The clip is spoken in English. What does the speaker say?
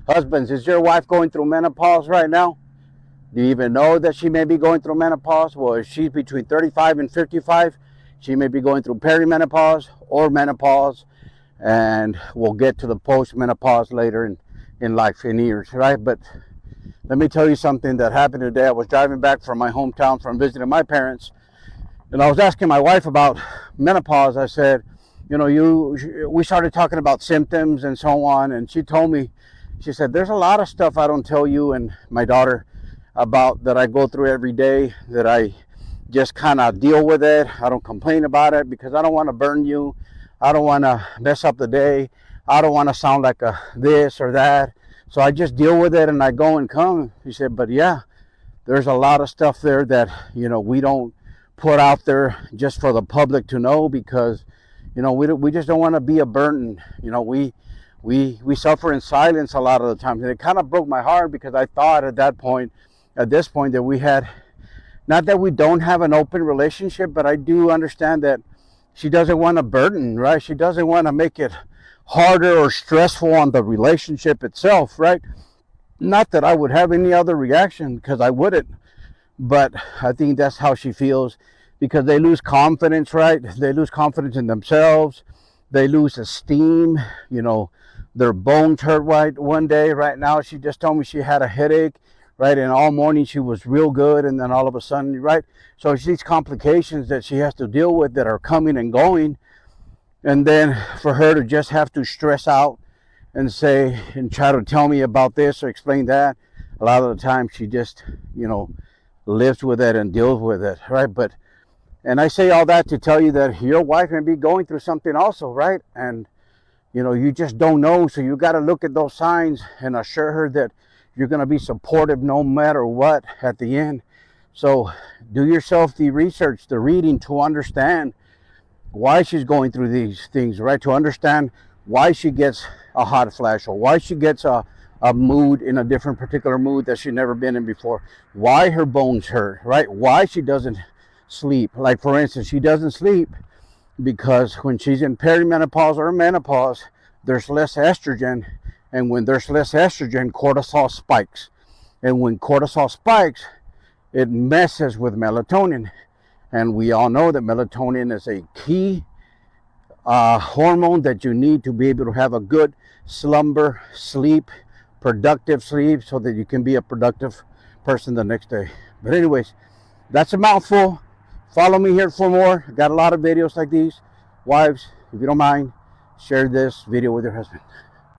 Husbands, is your wife going through menopause right now? Do you even know that she may be going through menopause? Well, if she's between 35 and 55, she may be going through perimenopause or menopause, and we'll get to the post-menopause later in life, in years, right? But let me tell you something that happened today. I was driving back from my hometown from visiting my parents, and I was asking my wife about menopause. I said, we started talking about symptoms and so on, and she told me, she said, there's a lot of stuff I don't tell you and my daughter about that I go through every day, that I just kind of deal with it. I don't complain about it because I don't want to burn you. I don't want to mess up the day. I don't want to sound like a this or that. So I just deal with it and I go and come. She said, but yeah, there's a lot of stuff there that, we don't put out there just for the public to know, because, we just don't want to be a burden. We suffer in silence a lot of the times. And it kind of broke my heart, because I thought at this point that we had, not that we don't have an open relationship, but I do understand that she doesn't want a burden, right? She doesn't want to make it harder or stressful on the relationship itself, right? Not that I would have any other reaction, because I wouldn't, but I think that's how she feels, because they lose confidence, right? They lose confidence in themselves. They lose esteem. Their bones hurt right one day. Right now, she just told me she had a headache, right? And all morning she was real good, and then all of a sudden, right? So it's these complications that she has to deal with that are coming and going. And then for her to just have to stress out and say and try to tell me about this or explain that, a lot of the time she just, lives with it and deals with it, right? And I say all that to tell you that your wife may be going through something also, right? And you just don't know. So you got to look at those signs and assure her that you're going to be supportive no matter what at the end. So do yourself the research, the reading, to understand why she's going through these things, right? To understand why she gets a hot flash, or why she gets a mood, in a different particular mood that she's never been in before, why her bones hurt, right? Why she doesn't sleep. Like, for instance, she doesn't sleep because when she's in perimenopause or menopause, there's less estrogen. And when there's less estrogen, cortisol spikes. And when cortisol spikes, it messes with melatonin. And we all know that melatonin is a key hormone that you need to be able to have a good slumber, sleep, productive sleep, so that you can be a productive person the next day. But anyways, that's a mouthful. Follow me here for more. Got a lot of videos like these. Wives, if you don't mind, share this video with your husband.